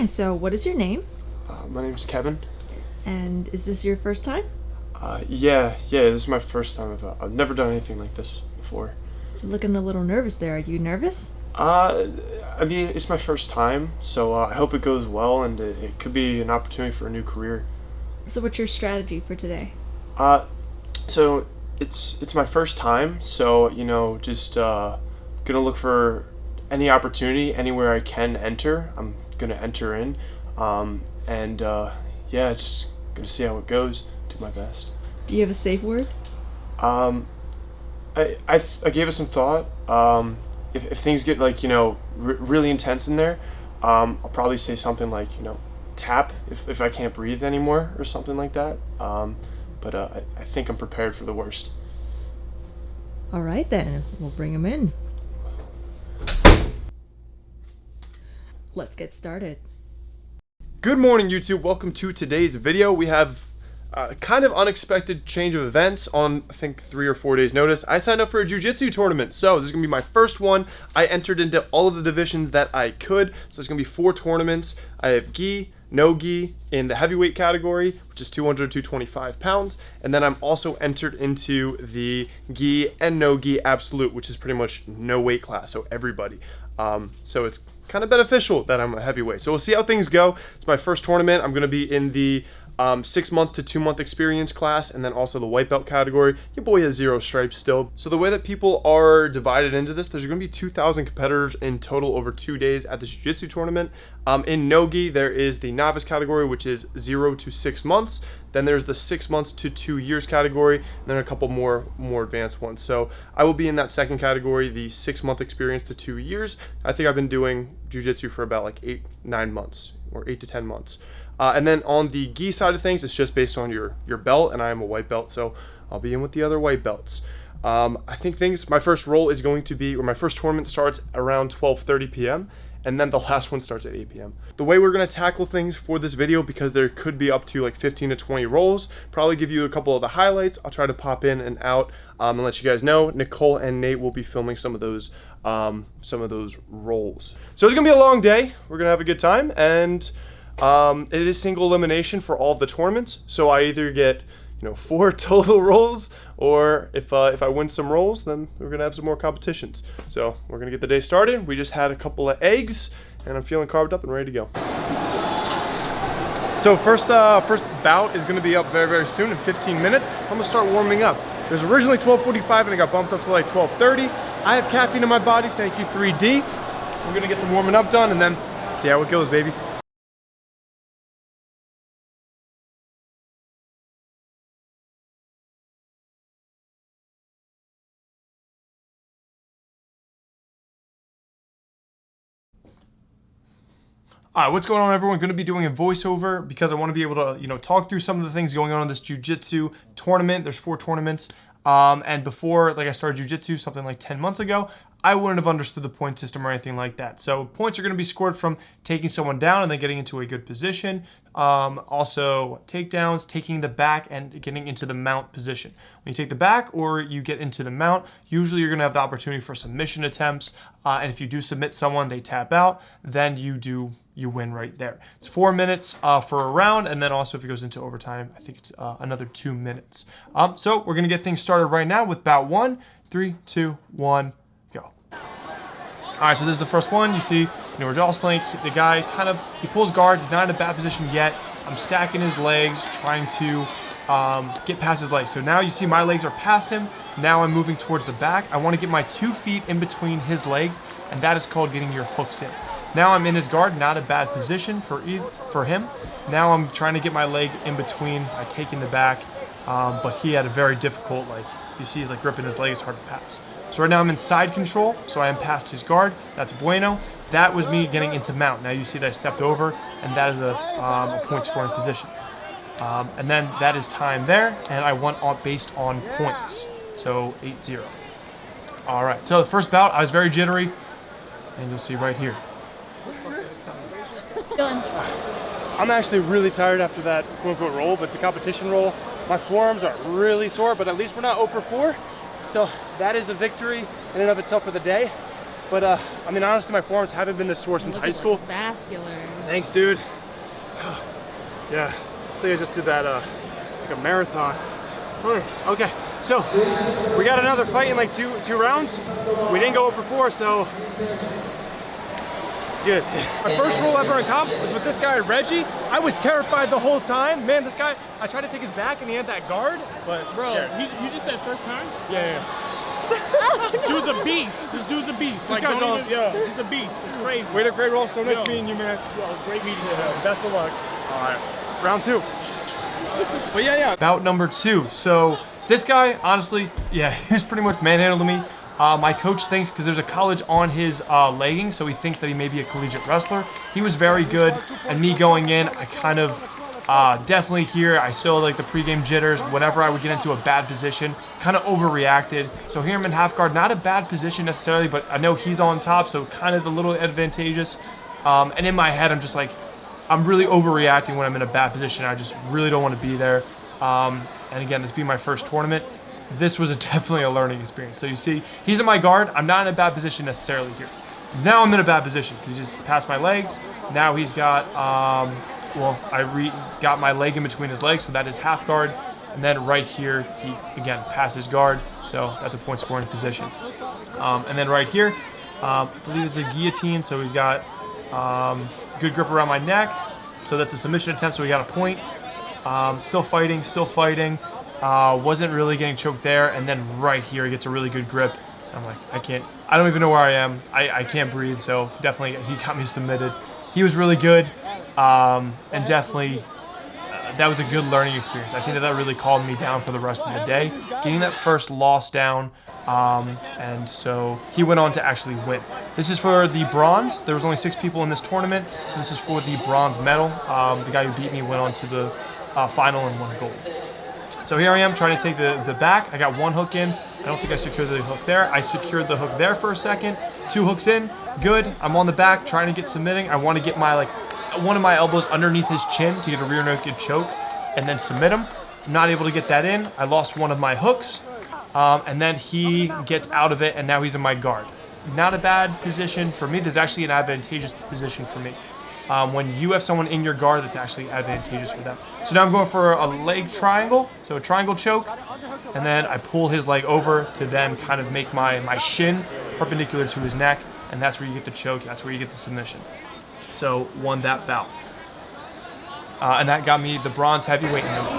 Hi, so what is your name? My name's Kevin. And is this your first time? Yeah, this is my first time. I've never done anything like this before. You're looking a little nervous there. Are you nervous? I mean, it's my first time, so I hope it goes well, and it could be an opportunity for a new career. So what's your strategy for today? So it's my first time, so just gonna look for any opportunity anywhere I can enter. I'm gonna enter in, just gonna see how it goes. Do my best. Do you have a safe word? I gave it some thought. If things get really intense in there, I'll probably say something like tap if I can't breathe anymore or something like that. But I think I'm prepared for the worst. All right then, we'll bring him in. Let's get started. Good morning, YouTube. Welcome to today's video. We have a kind of unexpected change of events on, I think, 3 or 4 days notice. I signed up for a jiu-jitsu tournament, so this is gonna be my first one. I entered into all of the divisions that I could, so there's gonna be 4 tournaments. I have gi, no gi in the heavyweight category, which is 200 to 225 pounds, and then I'm also entered into the gi and no gi absolute, which is pretty much no weight class, so everybody. So it's kind of beneficial that I'm a heavyweight. So we'll see how things go. It's my first tournament. I'm gonna be in the 6-month to 2-month experience class, and then also the white belt category. Your boy has 0 stripes still. So the way that people are divided into this, there's going to be 2,000 competitors in total over 2 days at the jiu-jitsu tournament. In no-gi, there is the novice category, which is 0 to 6 months. Then there's the 6 months to 2 years category, and then a couple more advanced ones. So I will be in that second category, the 6-month experience to 2 years. I think I've been doing jiu-jitsu for about like 8-9 months, or 8 to 10 months. And then on the gi side of things, it's just based on your belt, and I am a white belt, so I'll be in with the other white belts. I think my first roll is going to be, or my first tournament starts around 12:30 p.m., and then the last one starts at 8 p.m. The way we're going to tackle things for this video, because there could be up to like 15 to 20 rolls, probably give you a couple of the highlights. I'll try to pop in and out and let you guys know. Nicole and Nate will be filming some of those rolls. So it's going to be a long day. We're going to have a good time, and it is single elimination for all of the tournaments, so I either get 4 total rolls, or if I win some rolls, then we're gonna have some more competitions. So we're gonna get the day started. We just had a couple of eggs, and I'm feeling carved up and ready to go. So first bout is gonna be up very soon in 15 minutes. I'm gonna start warming up. It was originally 12:45 and it got bumped up to like 12:30. I have caffeine in my body, thank you 3D. We're gonna get some warming up done and then see how it goes, baby. What's going on, everyone? Going to be doing a voiceover because I want to be able to, talk through some of the things going on in this jiu-jitsu tournament. There's 4 tournaments, and before, I started jiu-jitsu something like 10 months ago, I wouldn't have understood the point system or anything like that. So points are going to be scored from taking someone down and then getting into a good position. Also takedowns, taking the back and getting into the mount position. When you take the back or you get into the mount, usually you're going to have the opportunity for submission attempts. And if you do submit someone, they tap out, then you win right there. It's 4 minutes for a round, and then also if it goes into overtime, I think it's another 2 minutes. So we're going to get things started right now with bout 1. 3, 2, 1. All right, so this is the first one. You see, we're jostling. The guy he pulls guard. He's not in a bad position yet. I'm stacking his legs, trying to get past his legs. So now you see my legs are past him. Now I'm moving towards the back. I want to get my 2 feet in between his legs, and that is called getting your hooks in. Now I'm in his guard, not a bad position for him. Now I'm trying to get my leg in between by taking the back, but he had a very difficult, if you see he's gripping his leg, it's hard to pass. So right now I'm in side control, so I am past his guard. That's bueno. That was me getting into mount. Now you see that I stepped over, and that is a point scoring position. And then that is time there, and I won based on points. So 8-0. All right, so the first bout, I was very jittery, and you'll see right here. Done. I'm actually really tired after that quote-unquote roll, but it's a competition roll. My forearms are really sore, but at least we're not 0 for 4. So that is a victory in and of itself for the day. But I mean, honestly, my forearms haven't been this sore since high school. Vascular. Thanks, dude. Yeah, so I just did that like a marathon. Okay, so we got another fight in like two rounds. We didn't go for 4, so good. My first roll ever in comp was with this guy, Reggie. I was terrified the whole time. Man, this guy, I tried to take his back and he had that guard, but bro, you just said first time? Yeah. This dude's a beast. This dude's a beast. Like, guy's awesome. yeah, he's a beast. It's crazy. Way to great roll. So nice Yo. meeting you, man. Yo, great meeting you. Yeah, best of luck. All right, round 2. But yeah. Bout number 2. So this guy, honestly, yeah, he was pretty much manhandled me. My coach thinks, because there's a college on his leggings, so he thinks that he may be a collegiate wrestler. He was very good, and me going in, I kind of definitely here, I still like the pregame jitters. Whenever I would get into a bad position, kind of overreacted. So here I'm in half guard, not a bad position necessarily, but I know he's on top, so kind of a little advantageous. And in my head, I'm just like, I'm really overreacting when I'm in a bad position. I just really don't want to be there. And again, this being my first tournament, this was definitely a learning experience. So you see, he's in my guard. I'm not in a bad position necessarily here. Now I'm in a bad position because he just passed my legs. Now he's got, well, I got my leg in between his legs, so that is half guard. And then right here, he, again, passes guard. So that's a point scoring position. And then right here, I believe it's a guillotine. So he's got good grip around my neck. So that's a submission attempt, so we got a point. Still fighting. Wasn't really getting choked there. And then right here, he gets a really good grip. I'm like, I don't even know where I am. I can't breathe, so definitely he got me submitted. He was really good, and definitely that was a good learning experience. I think that really calmed me down for the rest of the day. Getting that first loss down, and so he went on to actually win. This is for the bronze. There was only 6 people in this tournament, so this is for the bronze medal. The guy who beat me went on to the final and won gold. So here I am trying to take the back. I got 1 hook in. I don't think I secured the hook there. I secured the hook there for a second. 2 hooks in, good. I'm on the back trying to get submitting. I want to get my one of my elbows underneath his chin to get a rear naked choke and then submit him. I'm not able to get that in. I lost one of my hooks, and then he gets out of it, and now he's in my guard. Not a bad position for me. There's actually an advantageous position for me. When you have someone in your guard, that's actually advantageous for them. So now I'm going for a leg triangle, so a triangle choke, and then I pull his leg over to then kind of make my shin perpendicular to his neck, and that's where you get the choke, that's where you get the submission. So won that bout. And that got me the bronze heavyweight number.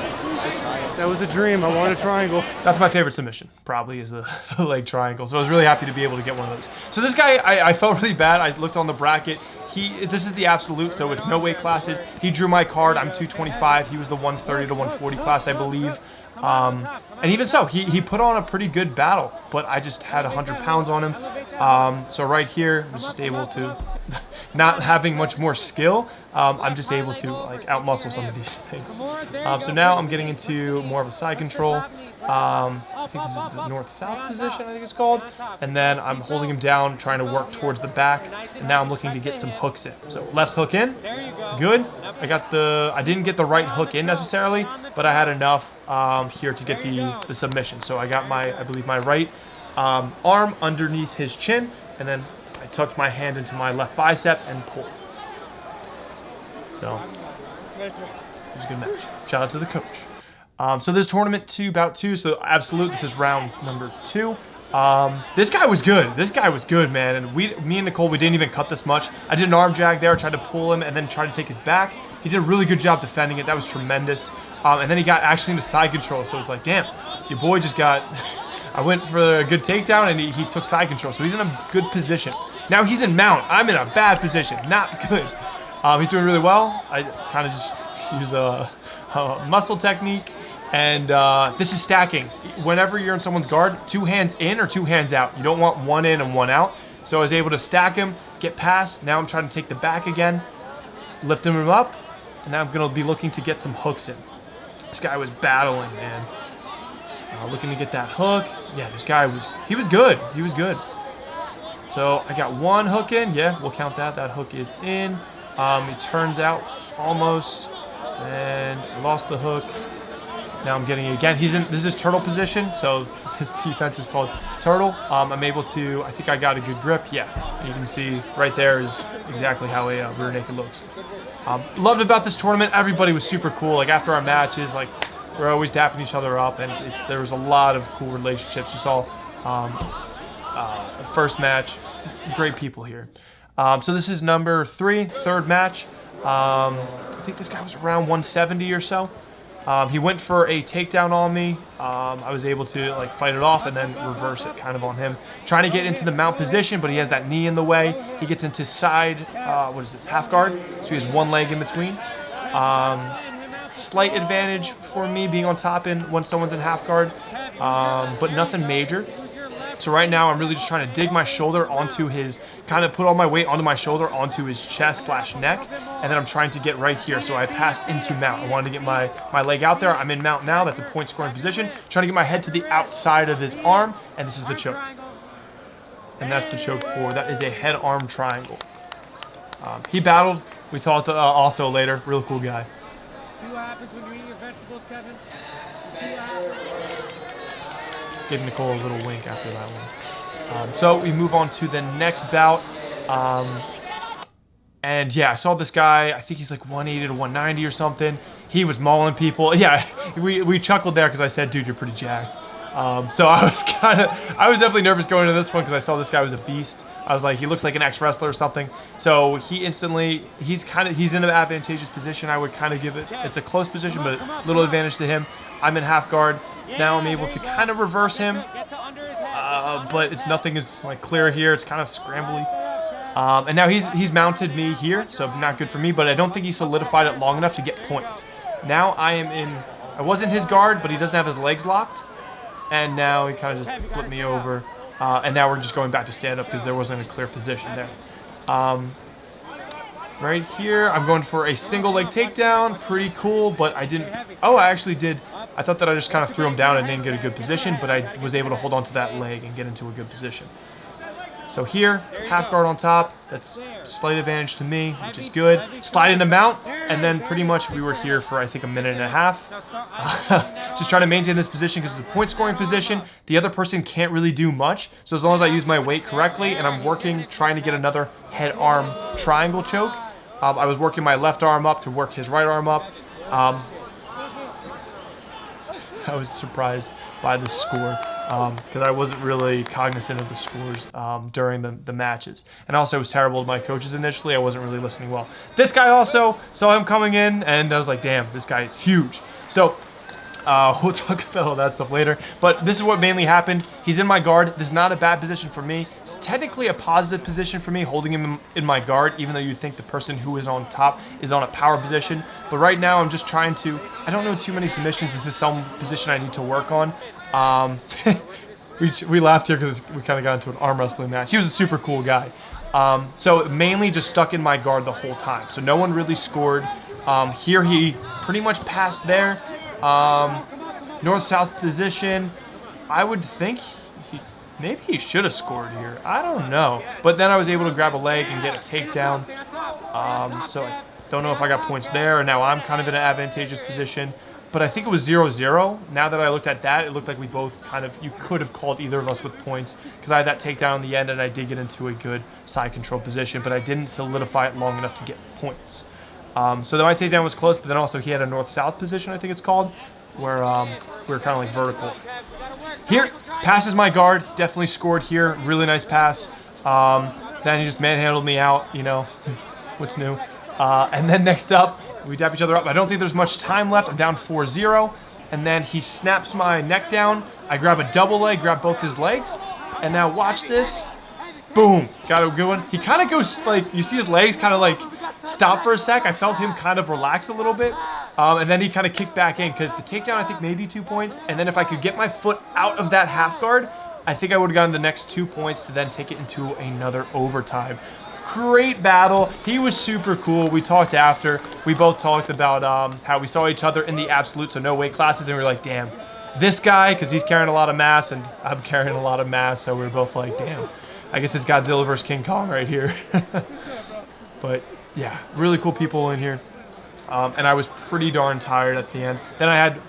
That was a dream. I wanted a triangle. That's my favorite submission, probably, is the leg triangle. So I was really happy to be able to get one of those. So this guy, I felt really bad. I looked on the bracket. This is the absolute, so it's no weight classes. He drew my card. I'm 225. He was the 130 to 140 class, I believe. And even so, he put on a pretty good battle, but I just had 100 pounds on him. So right here, I was just able to, not having much more skill, I'm just able to like outmuscle some of these things. So now I'm getting into more of a side control. I think this is the north-south position, I think it's called. And then I'm holding him down, trying to work towards the back. And now I'm looking to get some hooks in. So left hook in, good. I didn't get the right hook in necessarily, but I had enough here to get the submission. So I got I believe my right arm underneath his chin, and then I tucked my hand into my left bicep and pulled. So it was a good match. Shout out to the coach. So this tournament 2, bout 2, so absolute, this is round number 2. This guy was good. This guy was good, man. And me and Nicole, we didn't even cut this much. I did an arm drag there, tried to pull him, and then tried to take his back. He did a really good job defending it. That was tremendous. And then he got actually into side control. So it's like, damn, your boy just got... I went for a good takedown, and he took side control. So he's in a good position. Now he's in mount. I'm in a bad position. Not good. He's doing really well. I kind of just use a muscle technique. And this is stacking. Whenever you're in someone's guard, 2 hands in or 2 hands out. You don't want 1 in and 1 out. So I was able to stack him, get past. Now I'm trying to take the back again, lifting him up, and now I'm going to be looking to get some hooks in. This guy was battling, man. Looking to get that hook. Yeah, this guy he was good. He was good. So I got 1 hook in. Yeah, we'll count that. That hook is in. It turns out almost, and I lost the hook. Now I'm getting it again. This is turtle position, so his defense is called turtle. I'm able to, I think I got a good grip. Yeah, you can see right there is exactly how a rear naked looks. Loved about this tournament, everybody was super cool. Like after our matches, like we're always dapping each other up, and there was a lot of cool relationships. You saw first match, great people here. So this is number 3, third match. I think this guy was around 170 or so. He went for a takedown on me. I was able to like fight it off and then reverse it kind of on him. Trying to get into the mount position, but he has that knee in the way. He gets into side, what is this, half guard. So he has one leg in between. Slight advantage for me being on top when someone's in half guard, but nothing major. So right now I'm really just trying to dig my shoulder onto his, kind of put all my weight onto my shoulder onto his chest / neck, and then I'm trying to get right here. So I passed into mount. I wanted to get my leg out there. I'm in mount now. That's a point scoring position. Trying to get my head to the outside of his arm, and this is the choke. And that's the choke that is a head arm triangle. He battled. We talked also later. Real cool guy. See what happens when you eat your vegetables, Kevin? Give Nicole a little wink after that one. So we move on to the next bout. And yeah, I saw this guy, I think he's like 180 to 190 or something. He was mauling people. Yeah, we chuckled there because I said, dude, you're pretty jacked. So I was definitely nervous going into this one because I saw this guy was a beast. I was like, he looks like an ex-wrestler or something. So he's in an advantageous position. I would kind of give it, it's a close position, but a little advantage to him. I'm in half guard. Now I'm able to kind of reverse him, but nothing is like clear here. It's kind of scrambly. And now he's mounted me here, so not good for me, but I don't think he solidified it long enough to get points. Now I was in his guard, but he doesn't have his legs locked. And now he kind of just flipped me over. And now we're just going back to stand up because there wasn't a clear position there. Right here, I'm going for a single leg takedown. Pretty cool, but I didn't. Oh, I actually did. I thought that I just kind of threw him down and didn't get a good position, but I was able to hold on to that leg and get into a good position. So here, half guard on top. That's slight advantage to me, which is good. Slide into mount, and then pretty much we were here for I think a minute and a half. Just trying to maintain this position because it's a point scoring position. The other person can't really do much. So as long as I use my weight correctly and I'm working, trying to get another head arm triangle choke. I was working my left arm up to work his right arm up. I was surprised by the score because I wasn't really cognizant of the scores during the matches. And also it was terrible to my coaches initially. I wasn't really listening well. This guy also saw him coming in and I was like, damn, this guy is huge. So we'll talk about all that stuff later. But this is what mainly happened. He's in my guard. This is not a bad position for me. It's technically a positive position for me, holding him in my guard, even though you think the person who is on top is on a power position. But right now, I'm just trying to, I don't know too many submissions. This is some position I need to work on. We laughed here because we kind of got into an arm wrestling match. He was a super cool guy. So mainly just stuck in my guard the whole time. So no one really scored. Here he pretty much passed there. North-south position. I would think maybe he should have scored here. I don't know. But then I was able to grab a leg and get a takedown. So I don't know if I got points there. And now I'm kind of in an advantageous position. But I think it was 0-0. Now that I looked at that, it looked like we both kind of, you could have called either of us with points because I had that takedown in the end and I did get into a good side control position, but I didn't solidify it long enough to get points. So then my takedown was close, but then also he had a north-south position, I think it's called, where we were kind of like vertical. Here, passes my guard, definitely scored here, really nice pass. Then he just manhandled me out, you know, what's new. And then next up, we dap each other up. I don't think there's much time left. I'm down 4-0. And then he snaps my neck down. I grab a double leg, grab both his legs. And now watch this. Boom. Got a good one. He kind of goes, like, you see his legs kind of like stop for a sec. I felt him kind of relax a little bit. And then he kind of kicked back in because the takedown, I think, maybe 2 points. And then if I could get my foot out of that half guard, I think I would have gotten the next 2 points to then take it into another overtime. Great battle. He was super cool. We talked after. We both talked about how we saw each other in the absolute, so no weight classes, and we were like, damn, this guy, because he's carrying a lot of mass, and I'm carrying a lot of mass, so we were both like, damn, I guess it's Godzilla versus King Kong right here. But yeah, really cool people in here. And I was pretty darn tired at the end. Then I had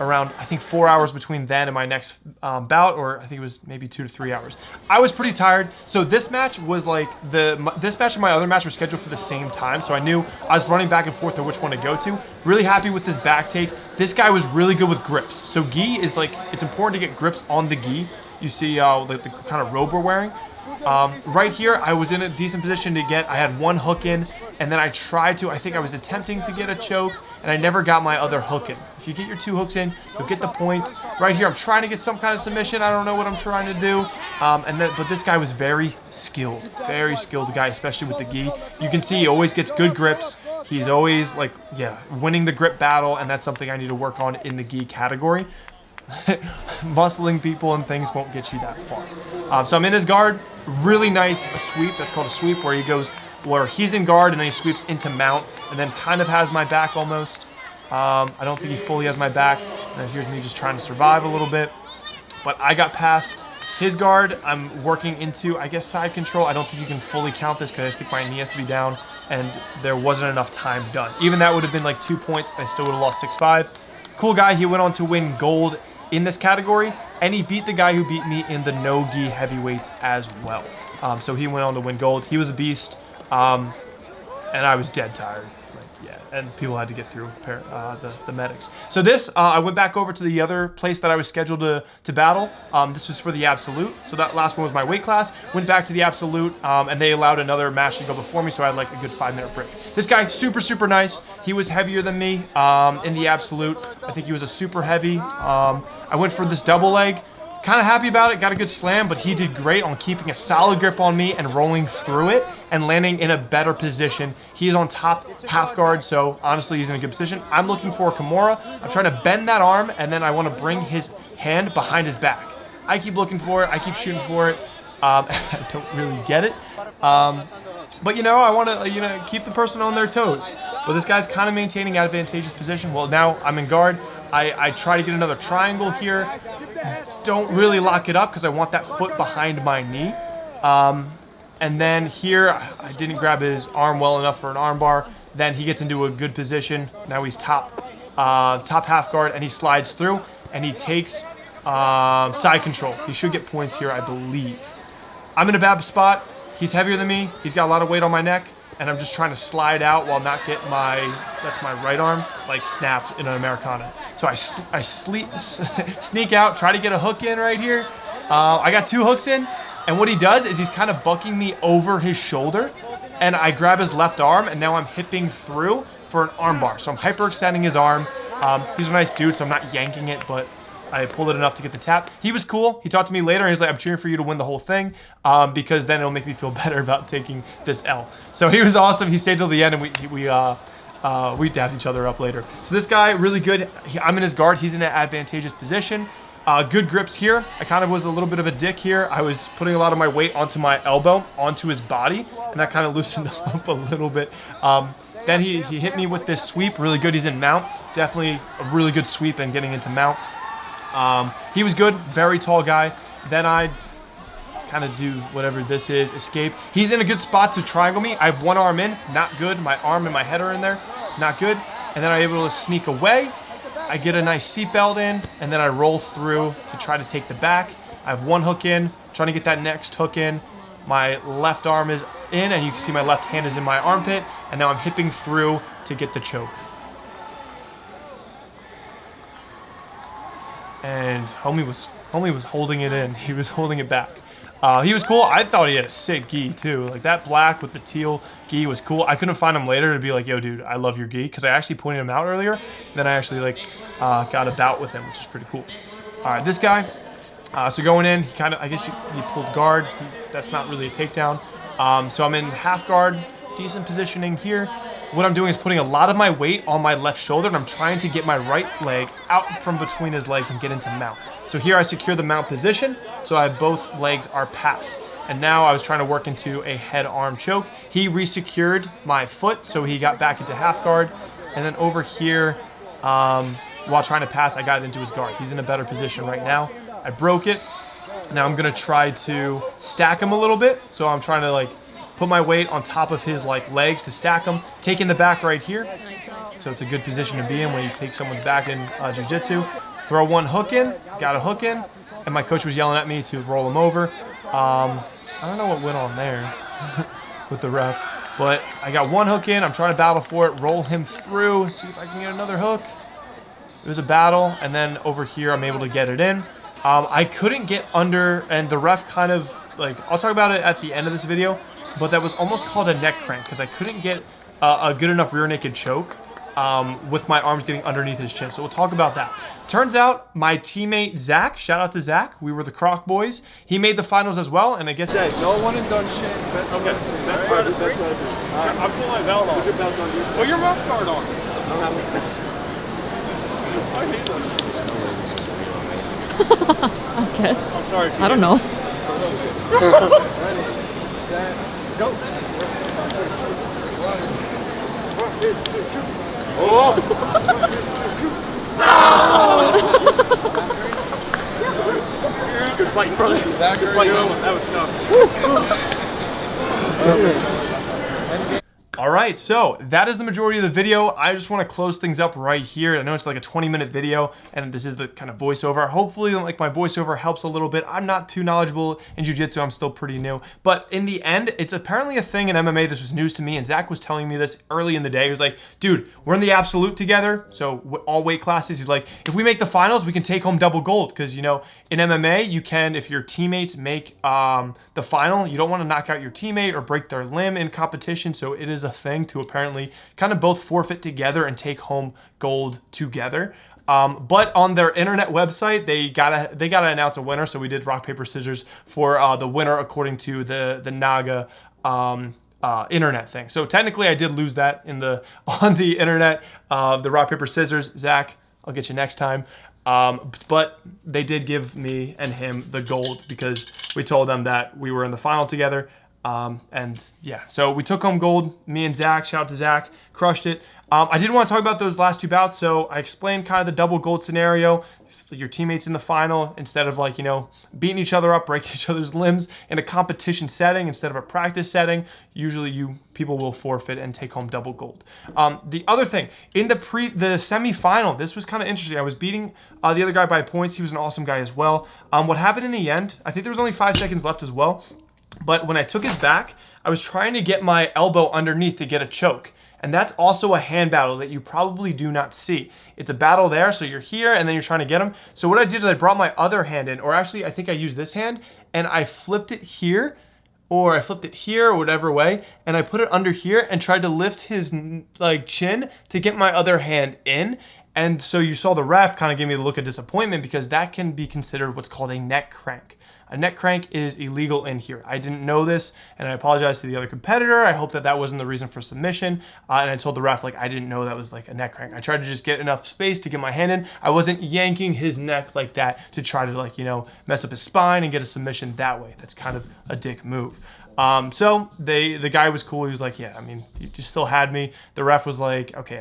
around, I think, 4 hours between then and my next bout, or I think it was maybe 2 to 3 hours. I was pretty tired. So this match was like, this match and my other match were scheduled for the same time. So I knew I was running back and forth to which one to go to. Really happy with this back take. This guy was really good with grips. So gi is like, it's important to get grips on the gi. You see the kind of robe we're wearing. Right here, I was in a decent position to get, I had one hook in, and then I think I was attempting to get a choke, and I never got my other hook in. If you get your 2 hooks in, you'll get the points. Right here, I'm trying to get some kind of submission. I don't know what I'm trying to do. But this guy was very skilled guy, especially with the gi. You can see he always gets good grips. He's always like, yeah, winning the grip battle, and that's something I need to work on in the gi category. Muscling people and things won't get you that far. So I'm in his guard. Really nice sweep. That's called a sweep, where he goes, where he's in guard and then he sweeps into mount and then kind of has my back almost. I don't think he fully has my back. And then here's me just trying to survive a little bit. But I got past his guard. I'm working into, I guess, side control. I don't think you can fully count this because I think my knee has to be down and there wasn't enough time done. Even that would have been like 2 points. I still would have lost 6-5. Cool guy. He went on to win gold in this category, and he beat the guy who beat me in the no-gi heavyweights as well. So he went on to win gold. He was a beast, and I was dead tired. Yeah, and people had to get through the medics. So this, I went back over to the other place that I was scheduled to battle. This was for the Absolute. So that last one was my weight class. Went back to the Absolute, and they allowed another match to go before me, so I had like a good 5-minute break. This guy, super nice. He was heavier than me in the Absolute. I think he was a super heavy. I went for this double leg. Kind of happy about it, got a good slam, but he did great on keeping a solid grip on me and rolling through it and landing in a better position. He's on top half guard, so honestly, he's in a good position. I'm looking for a Kimura. I'm trying to bend that arm, and then I want to bring his hand behind his back. I keep looking for it. I keep shooting for it. I don't really get it. But, I want to, keep the person on their toes. But this guy's kind of maintaining advantageous position. Well, now I'm in guard. I try to get another triangle here. Don't really lock it up because I want that foot behind my knee. And then here, I didn't grab his arm well enough for an arm bar. Then he gets into a good position. Now he's top half guard, and he slides through, and he takes side control. He should get points here, I believe. I'm in a bad spot. He's heavier than me. He's got a lot of weight on my neck, and I'm just trying to slide out while not get that's my right arm, like snapped in an Americana. So I sneak out, try to get a hook in right here. I got 2 hooks in, and what he does is he's kind of bucking me over his shoulder, and I grab his left arm, and now I'm hipping through for an arm bar. So I'm hyperextending his arm. He's a nice dude, so I'm not yanking it, but I pulled it enough to get the tap. He was cool. He talked to me later, and he's like, I'm cheering for you to win the whole thing because then it'll make me feel better about taking this L. So he was awesome. He stayed till the end, and we dapped each other up later. So this guy, really good. I'm in his guard. He's in an advantageous position. Good grips here. I kind of was a little bit of a dick here. I was putting a lot of my weight onto my elbow, onto his body, and that kind of loosened him up a little bit. Then he hit me with this sweep. Really good. He's in mount. Definitely a really good sweep and getting into mount. He was good, very tall guy. Then I kind of do whatever this is, escape. He's in a good spot to triangle me. I have one arm in, not good. My arm and my head are in there, not good. And then I'm able to sneak away. I get a nice seatbelt in, and then I roll through to try to take the back. I have one hook in, trying to get that next hook in. My left arm is in, and you can see my left hand is in my armpit, and now I'm hipping through to get the choke. And homie was holding it in. He was holding it back. He was cool. I thought he had a sick gi too. Like that black with the teal gi was cool. I couldn't find him later to be like, yo dude, I love your gi, because I actually pointed him out earlier. Then I actually got a bout with him, which is pretty cool. All right, this guy. So going in, he kind of, I guess he pulled guard. That's not really a takedown. So I'm in half guard, decent positioning here. What I'm doing is putting a lot of my weight on my left shoulder, and I'm trying to get my right leg out from between his legs and get into mount. So here I secure the mount position, so I have both legs are passed. And now I was trying to work into a head arm choke. He resecured my foot, so he got back into half guard. And then over here, while trying to pass, I got into his guard. He's in a better position right now. I broke it. Now I'm gonna try to stack him a little bit. So I'm trying to put my weight on top of his like legs to stack them, taking the back right here. So it's a good position to be in when you take someone's back in jiu-jitsu. Throw one hook in, got a hook in, and my coach was yelling at me to roll him over. I don't know what went on there with the ref, but I got one hook in. I'm trying to battle for it, roll him through, see if I can get another hook. It was a battle, and then over here I'm able to get it in. I couldn't get under, and the ref kind of, like, I'll talk about it at the end of this video, but that was almost called a neck crank because I couldn't get a good enough rear naked choke with my arms getting underneath his chin. So we'll talk about that. Turns out my teammate Zach, shout out to Zach, we were the Croc boys. He made the finals as well, and I guess No one and done shit. Okay. Best part of three. I'm pulling my belt on. Put your belt on. Put your mouth guard on. I hate those shit. I guess. I'm sorry. I don't know. Ready, set, go. 1, 2, 3. Oh! Good fight, brother. Good fight. That was tough. All right, so that is the majority of the video. I just want to close things up right here. I know it's like a 20-minute video, and this is the kind of voiceover. Hopefully, like, my voiceover helps a little bit. I'm not too knowledgeable in jiu-jitsu. I'm still pretty new. But in the end, it's apparently a thing in MMA. This was news to me, and Zach was telling me this early in the day. He was like, dude, we're in the absolute together, so all weight classes. He's like, if we make the finals, we can take home double gold. Because, you know, in MMA, you can, if your teammates make the final, you don't want to knock out your teammate or break their limb in competition. So it is a thing to apparently kind of both forfeit together and take home gold together. But on their internet website, they gotta announce a winner. So we did rock paper scissors for the winner according to the Naga internet thing. So technically, I did lose that on the internet. The rock paper scissors. Zach, I'll get you next time. But they did give me and him the gold because we told them that we were in the final together. And yeah, so we took home gold, me and Zach, shout out to Zach, crushed it. I did want to talk about those last two bouts, so I explained kind of the double gold scenario. If your teammates in the final, instead of, like, you know, beating each other up, breaking each other's limbs in a competition setting instead of a practice setting, usually people will forfeit and take home double gold. The other thing, in the semi-final, this was kind of interesting. I was beating the other guy by points. He was an awesome guy as well. What happened in the end, I think there was only 5 seconds left as well. But when I took his back, I was trying to get my elbow underneath to get a choke. And that's also a hand battle that you probably do not see. It's a battle there, so you're here and then you're trying to get him. So what I did is I brought my other hand in, or actually I think I used this hand, and I flipped it here, or I flipped it here, or whatever way, and I put it under here and tried to lift his like chin to get my other hand in. And so you saw the ref kind of give me the look of disappointment because that can be considered what's called a neck crank. A neck crank is illegal in here. I didn't know this, and I apologize to the other competitor. I hope that wasn't the reason for submission. And I told the ref, like, I didn't know that was like a neck crank. I tried to just get enough space to get my hand in. I wasn't yanking his neck like that to try to, like, you know, mess up his spine and get a submission that way. That's kind of a dick move. So the guy was cool. He was like, yeah, I mean, you still had me. The ref was like, okay,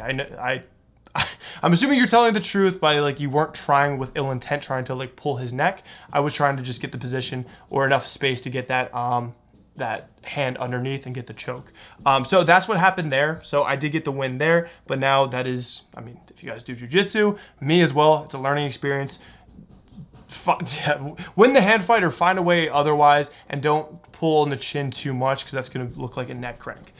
I'm assuming you're telling the truth by, like, you weren't trying with ill intent, trying to, like, pull his neck. I was trying to just get the position or enough space to get that that hand underneath and get the choke. So that's what happened there. So I did get the win there, but now that is, I mean, if you guys do jiu-jitsu, me as well, it's a learning experience. Win the hand fight or find a way otherwise, and don't pull on the chin too much because that's going to look like a neck crank.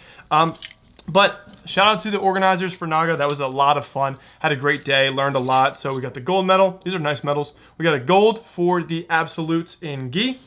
But shout out to the organizers for Naga. That was a lot of fun. Had a great day, learned a lot. So we got the gold medal. These are nice medals. We got a gold for the absolutes in gi.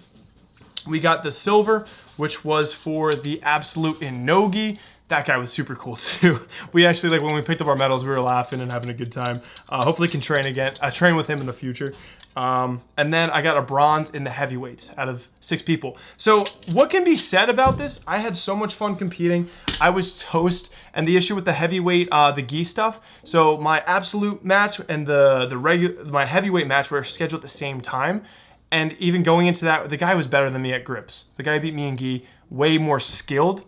We got the silver, which was for the absolute in no gi. That guy was super cool too. We actually, like, when we picked up our medals, we were laughing and having a good time. Hopefully can train again. Train with him in the future. And then I got a bronze in the heavyweights out of 6 people. So what can be said about this? I had so much fun competing. I was toast. And the issue with the heavyweight, the gi stuff. So my absolute match and my heavyweight match were scheduled at the same time. And even going into that, the guy was better than me at grips. The guy beat me in gi, way more skilled.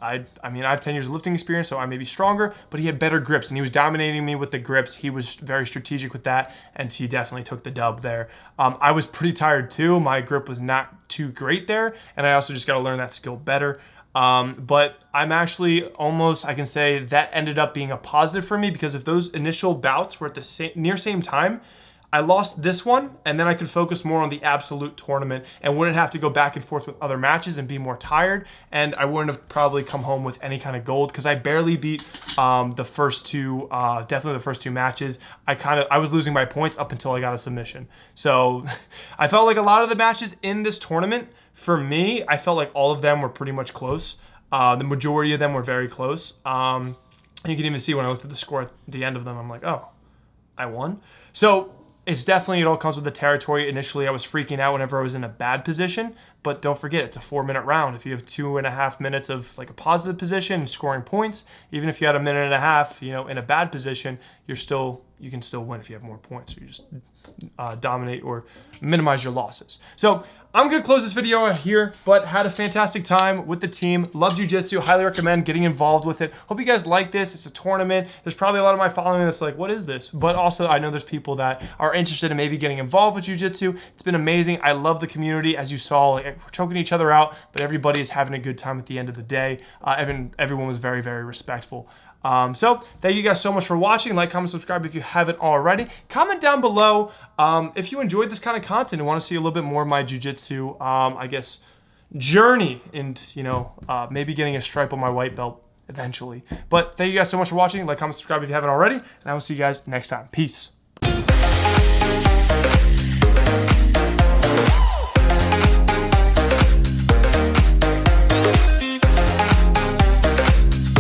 I mean, I have 10 years of lifting experience, so I may be stronger, but he had better grips, and he was dominating me with the grips. He was very strategic with that, and he definitely took the dub there. I was pretty tired too. My grip was not too great there, and I also just got to learn that skill better. But I'm actually almost, I can say that ended up being a positive for me, because if those initial bouts were at the same time, I lost this one, and then I could focus more on the absolute tournament and wouldn't have to go back and forth with other matches and be more tired, and I wouldn't have probably come home with any kind of gold, because I barely beat the first two, definitely the first two matches. I was losing my points up until I got a submission. So I felt like a lot of the matches in this tournament, for me, I felt like all of them were pretty much close. The majority of them were very close. You can even see when I looked at the score at the end of them, I'm like, oh, I won. So it's definitely, it all comes with the territory. Initially, I was freaking out whenever I was in a bad position, but don't forget, it's a 4-minute round. If you have 2.5 minutes of like a positive position and scoring points, even if you had 1.5 minutes, you know, in a bad position, you can still win if you have more points. So you just dominate or minimize your losses. So I'm going to close this video out here, but had a fantastic time with the team. Love jiu-jitsu. Highly recommend getting involved with it. Hope you guys like this. It's a tournament. There's probably a lot of my following that's like, what is this? But also, I know there's people that are interested in maybe getting involved with jiu-jitsu. It's been amazing. I love the community. As you saw, like, we're choking each other out, but everybody is having a good time at the end of the day. Everyone was very, very respectful. So thank you guys so much for watching. Like, comment, subscribe if you haven't already. Comment down below if you enjoyed this kind of content and want to see a little bit more of my jiu-jitsu, I guess, journey, and, you know, maybe getting a stripe on my white belt eventually. But thank you guys so much for watching. Like, comment, subscribe if you haven't already, and I will see you guys next time. Peace.